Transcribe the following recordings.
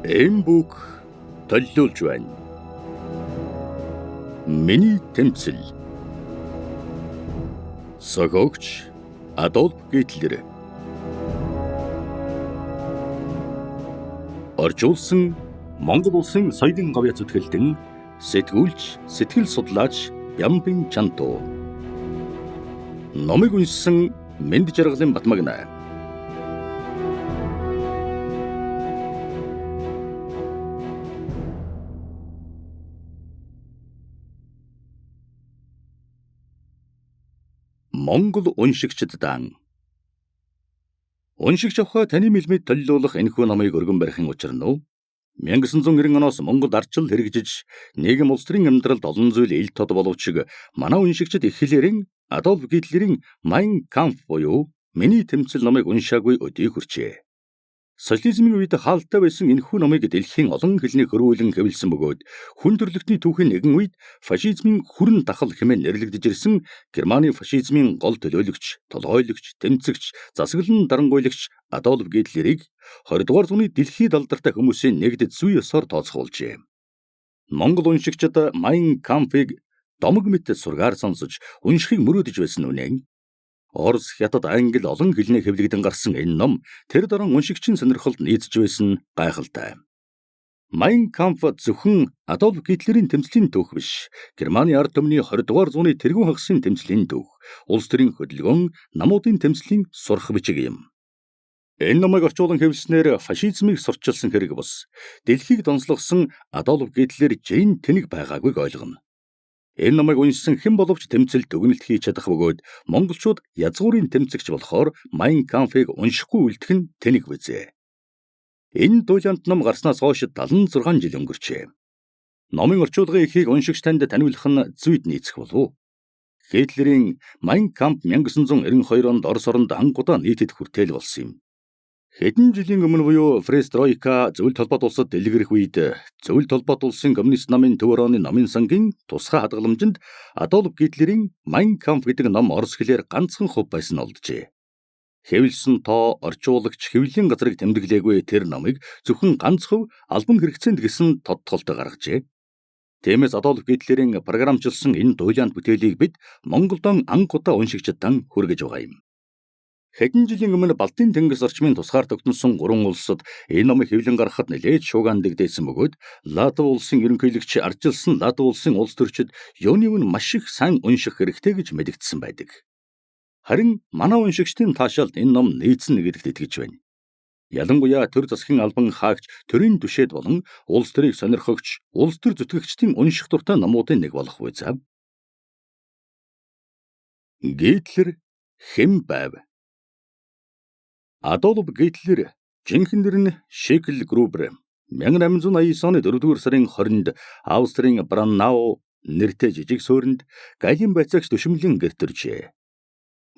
Энэ бүх төлөөлж байна. Миний тэмцэл. Согогч Адольф Гитлер. Орчуулсан Монгол улсын соёлын говья зүтгэлтэн сэтгүүлч, сэтгэл судлаач Ямбин Чанту. Номыг уншсан Мэнд Жаргалын Батмагна. Монгол уншигчд дан. Уншигч авах таны мэлмэд төлөөлөх энэхүү номыг өргөн барихын учир нь 1990 оноос Монгол ардчил хэрэгжиж нийгэм улс төрийн амьдралд олон зүйл ил тод боловч манай уншигчид их хэлээрэн Адольф Гитлерийн Mein Kampf буюу Миний тэмцэл номыг уншаагүй өдий хүрчээ. Социализмын үед хаалттай байсан энэхүү номыг дэлхийн олон хэлний хөрвүүлэн хэвлэсэн бөгөөд хүн төрөлхтний түүхийн нэгэн үед фашизмын хүрэн дахал хэмээн нэрлэгдэж ирсэн Германы фашизмын гол төлөөлөгч, толгойлогч, тэмцэгч, засаглан дарангуйлагч Адольф Гитлерийг 20 дугаар зууны дэлхийд алдартай хүмүүсийн нэгдэд зүй ёсоор тооцоолжээ. Монгол уншигчид Mein Kampf-ыг домог мэт сургаар сонсож уншихыг мөрөөдөж байсан үнэн. Орос, Хятад, Англи олон хэлний хэвлэгдэн гарсан энэ ном тэр даруун уншигчийн сонирхолд нийцж байсан гайхалтай. Mein Kampf зөвхөн Адольф Гитлерийн тэмцлийн түүх биш. Германы ард түмний 20 дугаар зууны тэргүүн хагасын тэмцлийн түүх, улс төрийн хөдөлгөөн, намуудын тэмцлийн сурах бичиг юм. Энэ номыг орчуулан хэвлэснээр фашизмыг сурчилсан хэрэг бус. Дэлхийг донслогсон Адольф Гитлер жин тэнэг байгаагүй ойлгоно. Энэ номыг уншсан хэн боловч тэмцэлд дүгнэлт хийж чадах бөгөөд монголчууд язгуурын тэмцэгч болохоор Mein Kampf-ыг уншихгүй үлдэх нь тэнэг bizээ. Энэ дуйлант ном гарснаас хойш 76 жил өнгөрчээ. Номын орчуулгын эхийг уншигч танд таниулах нь зүйд нийцэх болов. Гитлерийн Mein Kampf 1992 онд Орос оронд анхудаа нийтэд хүртэл болсон юм. Хэдэн жилийн өмнө буюу Перестройка зөвлөлт холбоот улсад дэлгэрэх үед зөвлөлт холбоот улсын коммунист намын төв орооны номын сангийн тусгай хадгаламжинд Адольф Гитлерийн Mein Kampf гэдэг ном орос хэлээр ганцхан хувь байсан олджээ. Хэвлэсэн тоо орчуулагч хэвлэлийн газрыг тэмдэглээгүй тэр номыг зөвхөн ганц хувь албан хэрэгцээнд гэсэн тодтголтой гаргажээ. Тиймээс Адольф Гитлерийн програмчилсан энэ дуйлаант бүтээлийг бид Монголдон анхудаа уншигчдаа хүргэж байгаа юм. Хэдэн жилийн өмнө Балтийн тэнгис орчмын тусгаар тогтносон 3 улсад энэ номыг хэвлэн гаргахад нэлээд шуугиан дэгдээсэн бөгөөд Латв улсын ерөнхийлөгч ардчилсан Латв улсын улс төрчид юуныг нь маш их сайн унших хэрэгтэй гэж мэдэгдсэн байдаг. Харин манай уншигчдын таашаалд энэ ном нийцнэ гэдэгт итгэж байна. Ялангуяа төр засгийн албан хаагч, төрийн түшээд болон улс төрийг сонирхогч, улс төр зүтгэгчдийн унших дуртай номуудын нэг болох үе зав. Гитлер хэн байв? Адольф Гитлер жинхэнээр нь Шикл Грубер 1889 оны 4-р сарын 20-нд Австрийн Браннау нэртэй жижиг суурьнд галын байцаагч төшмөлийн гэрт төржээ.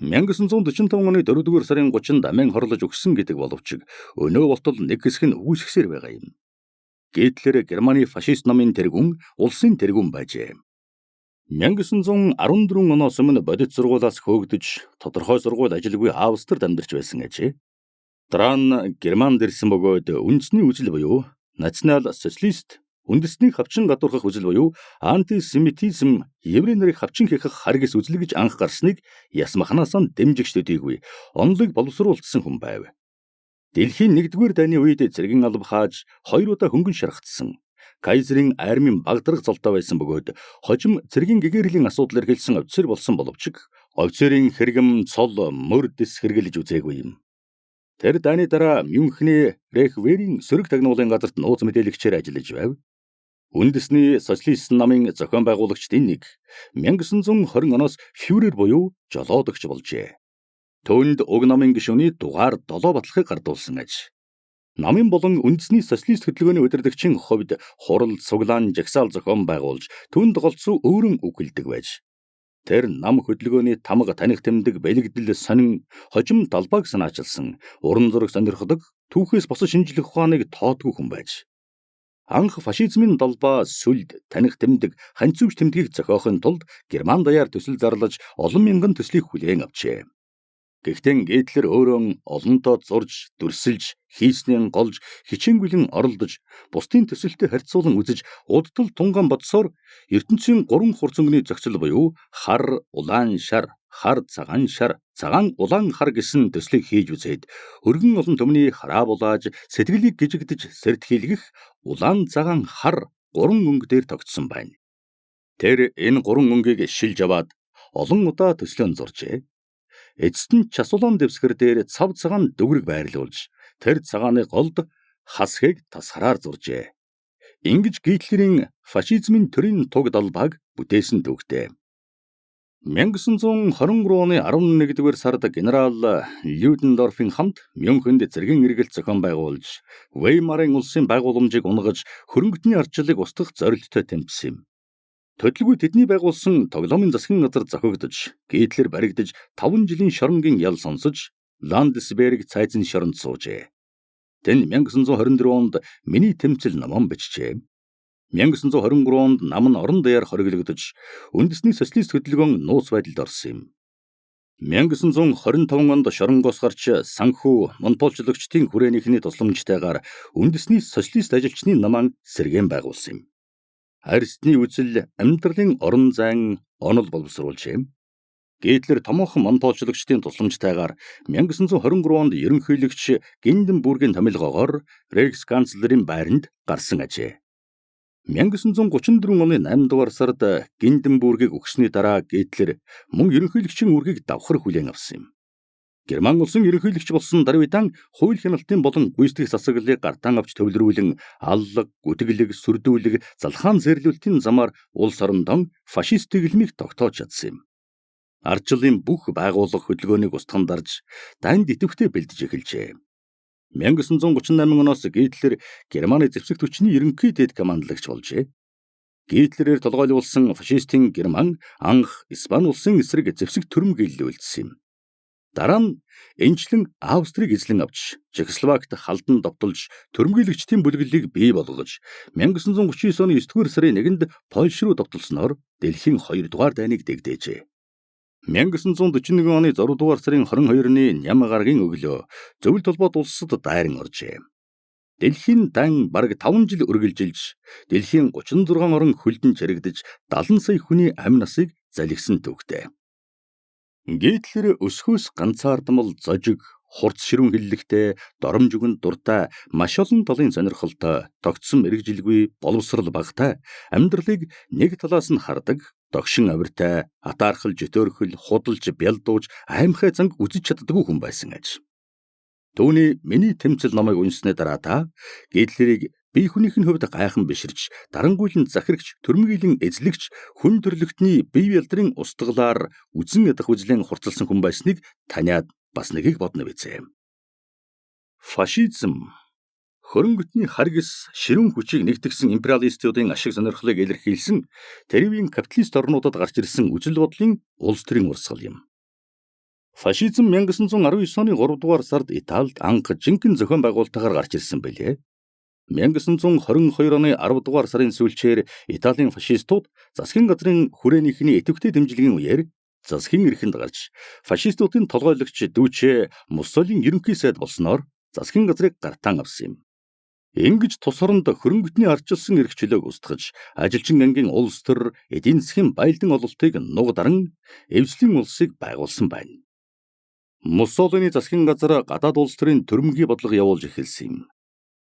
1945 оны 4-р сарын 30-нд амин хорлож өгсөн гэдэг боловч өнөө болтол нэг хэсэг нь үүсгэсээр байгаа юм. Гитлер Германы фашист намын тэргүүн, улсын тэргүүн байжээ. 1914 оноос өмнө бодит сургуулиас хөөгдөж тодорхой сургууль ажилгүй Австрид амьдарч байсан ажээ. Дараа нь Германд ирсэн бөгөөд үндэсний үзэл буюу национал социалист, үндэснийг хавчин гадуурхах үзэл буюу антисемитизм, еврей нарыг хавчин хийх харгас үзэл гэж анх гарсныг ясмахнаасаа дэмжигч төдийгүй онолыг боловсруулсан хүн байв. Дэлхийн 1-р дайны үед цэргийн алба хааж 2 удаа хөнгөн шархтсан. Кайзерийн армийн багдрах золтой байсан бөгөөд хожим цэргийн гэгэрлийн асуудал эрхэлсэн офицер болсон боловч офицерын хэрэгэм цол мөрдөс хэрэглэж үзээгүй юм. Тэр дайны дараа Мюнхний Рейхверийн сөрөг тагнуулын газарт нууц мэдээлэгчээр ажиллаж байв. Үндэсний социалист намын зохион байгуулагчдын нэг 1920 оноос фюрер буюу жолоодогч болжээ. Түүнд уг намын гишүүний дугаар 7 батлахыг гардуулсан аж. Намын болон үндэсний социалист хөтөлбөрийн удирдагчийн хувьд хурал, цуглаан, жагсаал зохион байгуулж түүнд голцоо өөрөн үгэлдэг байж. Тэр нам хөдөлгөөний тамга таних тэмдэг бэлэгдэл сонин хожим талбайг санаачилсан уран зураг сонирхдог түүхээс босож шинжлэх ухааныг тоодгүй хүн байж. Анх фашизмын далбаа сүлд таних тэмдэг ханцууч тэмдгийг зохиохын тулд Герман даяар төсөл зарлаж олон мянган төслийг хүлээн авчээ. Гэхдээ Гитлер өөрөө олонтоо зурж, дүрсэлж, хийснээ голж, хичээнгүйлэн оролдож, бусдын төсөлтөд харьцуулан үзэж, удтал тунгаан бодсоор ертөнцийн 3 хурцанганы зохицол буюу хар, улаан шар, хар цагаан шар, цагаан улаан хар гэсэн төслийг хийж үзээд өргөн олон төмний хараа булааж, сэтгэлийг гжигдэж сэртхийлгэх улаан цагаан хар 3 өнгө дээр тогтсон байна. Тэр энэ 3 өнгийг шилж аваад олон удаа төслөө зуржээ. Эцэст нь часулаан дэвсгэр дээр цав цагаан дүгрэг байрлуулж, тэр цагааны голд хасхыг тасгараар зуржээ. Ингэж Гитлерийн фашизмын төрийн туг далбааг бүтээсэн төвхтэй. 1923 оны 11-р сард генерал Людендорфын хамт Мюнхенд цэргийн эргэлт зохион байгуулж, Веймарын улсын байгууламжийг унгаж, хөрөнгөтний ардчлалыг устгах зорилттой тэмцсэн юм. Төдөлгүй тэдний байгуулсан тоглоомын засгийн газар зохигдож, Гитлер баригдаж 5 жилийн шоронгийн ял сонсож, Ландсберг цайзын шоронд суужээ. Тэн 1924 онд миний тэмцэл наман бичжээ. 1923 онд нам нь орон даяар хориглогдож, үндэсний социалист хөдөлгөөн нууц байдалд орсон юм. 1925 онд шоронгоос гарч санхүү монголчлогчдын хүрээнийхний тусламжтайгаар үндэсний социалист ажилчны намаан сэргээн байгуулсан юм. Арьсны үзэл амьдралын орон зайн онол боловсруулжээ. Гитлер томоохон монголчлогчдын тусламжтайгаар 1923 онд ерөнхийлөгч Гинденбургийн томилгоогоор Рейхсканцлерийн байранд гарсан ажээ. 1934 оны 8 дугаар сард Гинденбургийг өгсөний дараа Гитлер мөн ерөнхийлөгчийн үргийг давхар хүлээн авсан юм. Герман улсын ерөнхийлөгч болсон Дарвидан хууль хяналтын болон гүйцэтгэх засаглалыг гартаан авч төвлөрүүлэн аллаг, гүтгэлэг, сүрдүүлэг, залхаан зэрлүүлтийн замаар улс орондоо фашист тэглэмийг тогтоож чадсан юм. Ардчлалын бүх байгууллага хөдөлгөөнийг устган дарж, дайнд идэвхтэй бэлдэж эхэлжээ. 1938 оноос Гитлер Германы зэвсэгт хүчний ерөнхий дэд командлагч болжээ. Гитлерээр толгойлуулсан фашистын Герман анх Испани улсын эсрэг зэвсэг түрэмгийлэл үйлдсэн юм. Дараа нь энэчлэн Австрийг эзлэн авч, Чехословакт халдан довтолж, түрэмгийлэгчдийн бүлэглэлийг бий болгож, 1939 оны 9-р сарын 1-нд Польш руу довтолсноор дэлхийн 2 дугаар дайныг дэгдээжээ. 1941 оны 6 дугаар сарын 22-ны Ням гарагийн өглөө зөвлөлт холбоот улсад дайран оржээ. Дэлхийн дан бараг 5 жил үргэлжилж, дэлхийн 36 орон хөлдөн чирэгдэж, 70 сая хүний амь насыг залгисан төвхтэй. Гитлер өсгөөс ганцаардмал зожиг, хурц ширүүн хиллэгтэй, доромж өгөн дуртай, маш олон талын сонирхолтой, тогтсон мэрэгжилгүй, боловсрал багтай, амьдралыг нэг талаас нь хардаг, догшин авиртай, атаархал жөтөөрхөл, худалж, бялдууж, аймхай занг үзэж чаддаггүй хүн байсан аж. Түүний миний тэмцэл номыг уншсны дараа та Гитлерийг бие хүнийх нь хувьд гайхан биширч, дарангуйлан захирагч, түрмгийлэн эзлэгч, хүн төрлөختний бие бэлдрийн устгалаар үзэн ядах үзлэн хурцлсан хүн байсныг таниад бас нэгийг бодно бизээ. Фашизм хөрөнгөтний харгас ширүүн хүчийг нэгтгэсэн империалистуудын ашиг сонирхлыг илэрхийлсэн тэрвийн капиталист орнуудад гарч ирсэн үзэл бодлын улс төрийн урсгал юм. Фашизм 1919 оны 3 дугаар сард Италид анх жинхэнэ зохион байгуулалтаар гарч ирсэн байлээ. 1922 оны 10 дугаар сарын сүүлчээр Италийн фашистууд засгийн газрын хүрээнийхний идэвхтэй дэмжлэгийн үеэр засгийн эрхэнд гарч фашистуудын толгойлогч Дүүче Муссолини ерөнхий сайд болсноор засгийн газрыг гартаан авсан юм. Ингэж тус оронд хөрөнгөтний ардчилсан эрх чөлөөг устгаж, ажилчин ангийн улс төр, эдийн засгийн баялдан ололтыг нуг даран эвслийн улсыг байгуулсан байна. Муссолини засгийн газар гадаад улс төрийн төрөмгийн бодлого явуулж эхэлсэн юм.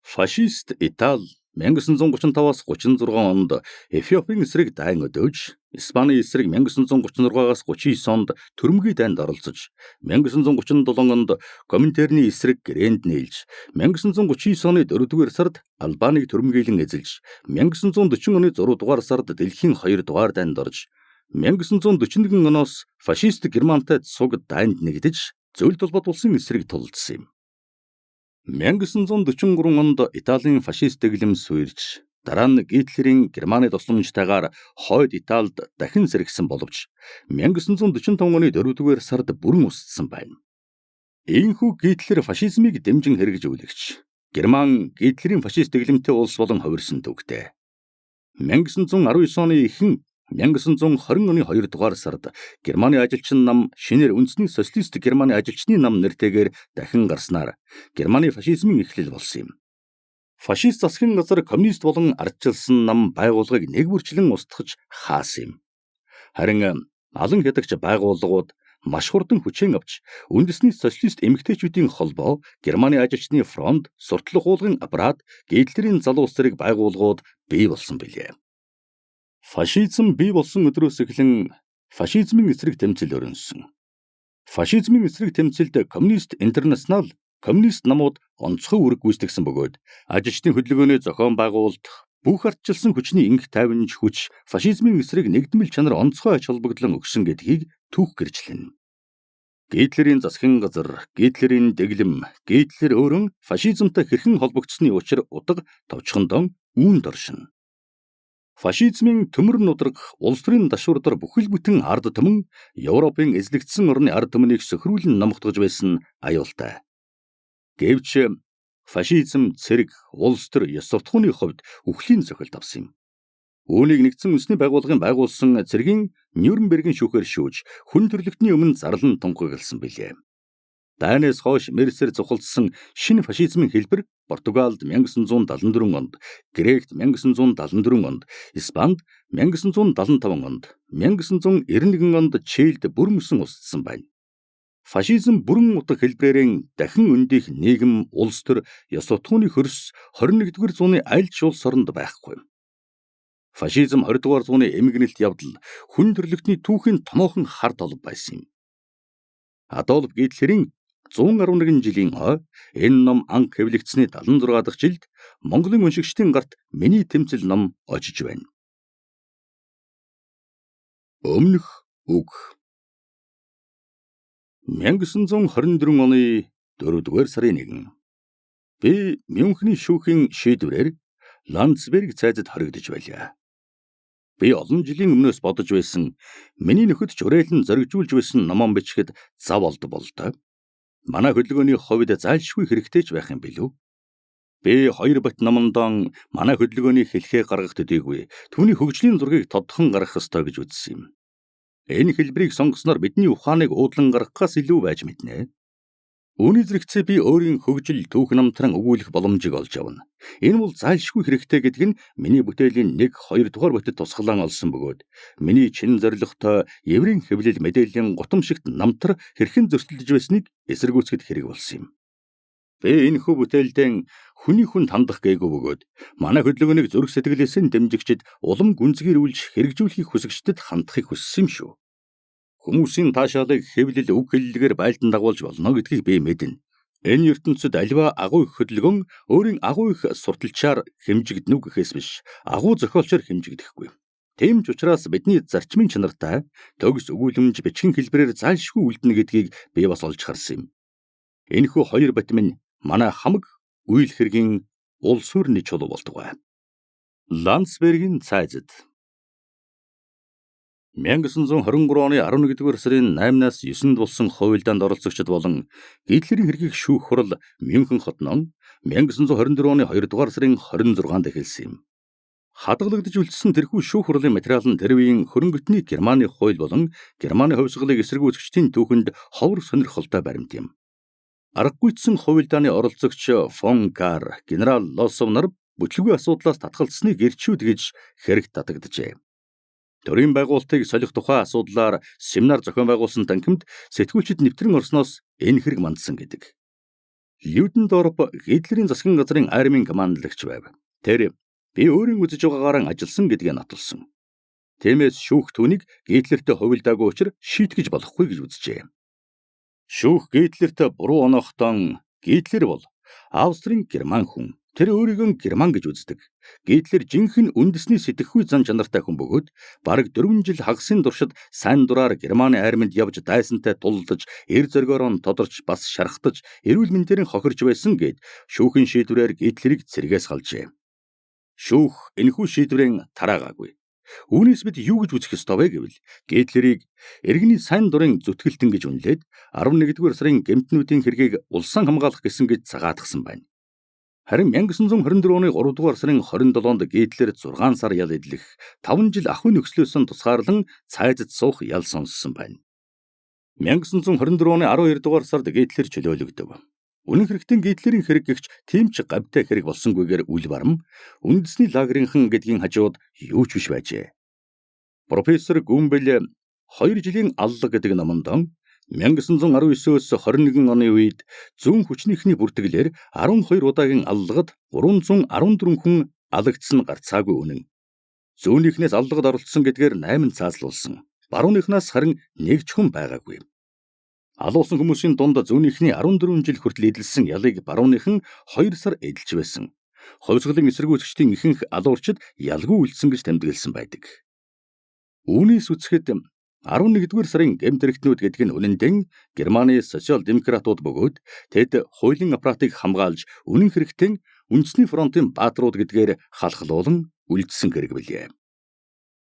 Фашист Итали 1935-аас 36 онд Эфиопийн эсрэг дайн өдөөж, Испани эсрэг 1936-аас 39 онд түрэмгий дайнд оролцож, 1937 онд Коминтерны эсрэг гэрээнд нийлж, 1939 оны 4-р сард Албаныг түрэмгийлэн эзэлж, 1940 оны 6 дугаар сард дэлхийн 2 дугаар дайнд орж, 1941 оноос фашист Германтай цуг дайнд нэгдэж, зөвлөлт холбоот улсын эсрэг тулдсан юм. 1943 онд Италийн фашист дэглэм суурьж, дараа нь Гитлерийн Германы тусламжтайгаар хойд Италид дахин сэргсэн боловч 1945 оны 4-р сард бүрэн устсан байна. Ийхүү Гитлер фашизмыг дэмжин хэрэгжүүлэгч, Герман Гитлерийн фашист дэглэмтэй улс болон хувирсан төвхтэй. 1919 оны ихэнх 1920 оны 2 дугаар сард Германы ажилчин нам шинээр үндэсний социалист Германы ажилчны нам нэртэйгээр дахин гарснаар Германы фашизмын эхлэл болсон юм. Фашист засгийн газар коммунист болон ардчилсан нам байгууллагыг нэг бүрчлэн устгаж хаасан юм. Харин алан хядагч байгууллагууд маш хурдан хүчээр авч үндэсний социалист эмэгтэйчүүдийн холбоо, Германы ажилчны фронт, суртлах уулгын аппарат, Гитлерийн залуу улс зэрэг байгууллагууд бий болсон билээ. Фашизм бий болсон өдрөөс эхлэн фашизмын эсрэг тэмцэл өрнөсөн. Фашизмын эсрэг тэмцэлд коммунист интернационал, коммунист намууд онцгой үүрэг гүйцэтгэсэн бөгөөд ажилчдын хөдөлгөөний зохион байгуулалт, бүх ардчилсан хүчний инх тайванч хүч фашизмын эсрэг нэгдмэл чанар онцгой ач холбогдлон өгсөн гэдгийг түүх гэрчлэнэ. Гитлерийн засгийн газар, Гитлерийн дэглэм, Гитлер өөрөө фашизмтай хэрхэн холбогдсны учир удаг товчхондон үүнд оршино. Фашизмын төмөр нудраг улс төрийн дашуурдар бүхэл бүтэн ард түмэн Европын эзлэгдсэн орны ард түмнийг сөхрүүлэн номготгож байсан аюултай. Гэвч фашизм цэрэг улс төр ёс суртахууны хувьд үхлийн цохилт авсан юм. Үүнийг нэгдсэн үндэсний байгууллагын байгуулсан цэргийн Нюрнбергийн шүүхээр шүүж хүн төрлөختний өмнө зарлан тунхагласан билээ. Дайнаас хойш Мерсер цухалдсан шинэ фашизмын хэлбэр Португалд 1974 онд, Грект 1974 онд, Испанд 1975 онд, 1991 онд Чилд бүрмөсөн устсан байна. Фашизм бүрэн утга хэлбрээрэн дахин өндийх нийгэм, улс төр, ёс суртахууны хөрс 21-р зууны аль ч улс оронд байхгүй. Фашизм 20-р зууны эмгэнэлт явдал хүн төрлөختний түүхийн томоохон хар толб байсан юм. Адольф Гитлерийн 111 жилийн энэ ном анх хэвлэгдсэний 76 дахь жилд Монголын уншигчдын гарт миний тэмцэл ном очиж байна. Өмнөх үг 1924 оны 4-р сарын 1. Би Мюнхний шүүхийн шийдвэрээр Ландсберг цайзад хоригдож байлаа. Би олон жилийн өмнөөс бодож байсан миний нөхөд ч урайлан зоригжуулж байсан номон бичгэд зав болдоо. Манай хөдөлгөөний хувьд зайлшгүй хэрэгтэй ч байх юм билүү? Би 2 бат номондоо манай хөдөлгөөний хэлхээ гаргах төдийгүй түүний хөгжлийн зургийг тодхон гаргах ёстой гэж үзсэн юм. Энэ хэлбэрийг сонгосноор бидний ухааныг уудлан гаргахаас илүү байж мэднэ. Үүний зэрэгцээ би өөрийн хөгжил түүх намтран өгүүлэх боломжийг олж авна. Энэ бол зайлшгүй хэрэгтэй гэдэг нь миний бүтээлийн 1-2 дугаар батд тусгалан олсон бөгөөд миний чин зорилготой еврейн хэвлэл мэдээллийн гутамшигт намтар хэрхэн зөрчилдөж байсныг эсэргүүцэхэд хэрэг болсон юм. Би энэхүү бүтээлдээ хүний хүнд хандах гээгүй бөгөөд манай хөдөлгөөнийг зүрх сэтгэлээсээ дэмжигчид улам гүнзгийрүүлж хэрэгжүүлэхийг хүсэгчдэд хандахыг хүссэн юм шүү. Хүмүүсийн таашаалыг хэвлэл үг хэллэгээр байлдан дагуулж болно гэдгийг би мэднэ. Энэ ертөнцид аливаа агуу их хөдөлгөөн өөрийн агуу их сурталчаар хэмжигдэнэ үү гэхээс биш, агуу зохиолчоор хэмжигдэхгүй. Тийм ч учраас бидний зарчмын чанартай төгс өгүүлэмж бичгийн хэлбэрээр зайлшгүй үлдэнэ гэдгийг би бас олж харсан юм. Энэхүү 2 батмын манай хамаг үйл хэргийн улс төрний чулуу болдог. Ландсбергийн цайзад 1923 оны 11-р сарын 8-наас 9-нд болсон хувилдаанд оролцогчид болон Гитлерийн хэргийг шүүх хурал Мюнхен хотноо 1924 оны 2-р сарын 26-нд эхэлсэн юм. Хадгалагдж үлдсэн тэрхүү шүүх хурлын материал нь тэр үеийн хөрөнгөтний Германы хууль болон Германы хувьсгалыг эсэргүүцэгчдийн түүхэнд ховор сонирхолтой баримт юм. Аргагүйцсэн хувилдааны оролцогч фон Кар, генерал Лоссов нар бүтлгүй асуудлаас татгалзсныг ирчүүд гэж хэрэг татагджээ. Төрийн байгуулалтыг солих тухай асуудлаар семинар зохион байгуулсан танхимд сэтгүүлчид нэвтрэн орсноос энэ хэрэг мандсан гэдэг. Людендорф Гитлерийн засгийн газрын армийн командлагч байв. Тэр би өөрийн үзэж байгаагаар ажилласан гэдгийг натулсан. Тиймээс шүүх түүнийг Гитлертэй хувилдаагүй учраас шийтгэж болохгүй гэж үзжээ. Шүүх Гитлертэй буруу оноохтон Гитлер бол Австрийн герман хүн. Тэр өөрийгөө герман гэж үздэг. Гитлер жинхэнэ үндэсний сэтгэхүй зан чанартай хүн бөгөөд бараг 4 жил хагасын туршид сайн дураар Германы арминд явж дайсантай тулдаж, эр зоргоор нь тодорч бас шархтаж, эрүүл мэндээр нь хохирч байсан гэд шүүхийн шийдвэрээр Гитлерийг цэргээс халжээ. Шүүх энэхүү шийдвэрийн тараагаагүй. Үүнээс бид юу гэж үзэх ёстой вэ гэвэл Гитлерийг иргэний сайн дурын зүтгэлтэн гэж үнэлээд 11-р сарын гэмтнүүдийн хэргийг улсаа хамгаалах гэсэн гэж цагаатгсан байна. Харин 1924 оны 3 дугаар сарын 27-нд Гитлер 6 сар ял эдлэх 5 жил ахуйн нөхцлөөс нь тусгаарлан цайзад суух ял сонссон байна. 1924 оны 12 дугаар сард Гитлер чөлөөлөгдөв. Үнэн хэрэгтэн Гитлерийн хэрэг гэгч тийм ч гавьтай хэрэг болсонгүйгээр үл барам үндэсний лагерийнхан гэдгийн хажууд юу ч биш байжээ. Профессор Гүмбэл 2 жилийн аллаг гэдэг номонд 1919-өөс 21 оны үед зүүн хүчнийхний бүртгэлээр 12 удаагийн аллагад 314 хүн алагдсан гарцаагүй үнэн. Зүүнийхнээс аллагад оролцсон гэдгээр 8 цааслуулсан. Барууныхнаас харин нэг ч хүн байгаагүй. Алуусан хүмүүсийн дунд зүүнийхний 14 жил хүртэл эдэлсэн ялыг барууныхан 2 сар эдэлж байсан. Хувьсгалын эсэргүүцэгчдийн ихэнх алуурчид ялгүй үлдсэн гэж тэмдэглэсэн байдаг. Үүнээс үцхэд 11-р сарын гэмтрэгтнүүд гэдэг нь үнэндээ Германы социал-демократууд бөгөөд тэд хуулийн аппаратыг хамгаалж үнэн хэрэгтэн үндэсний фронтын бааtruуд гэдгээр халахлуулан үлдсэн хэрэг билээ.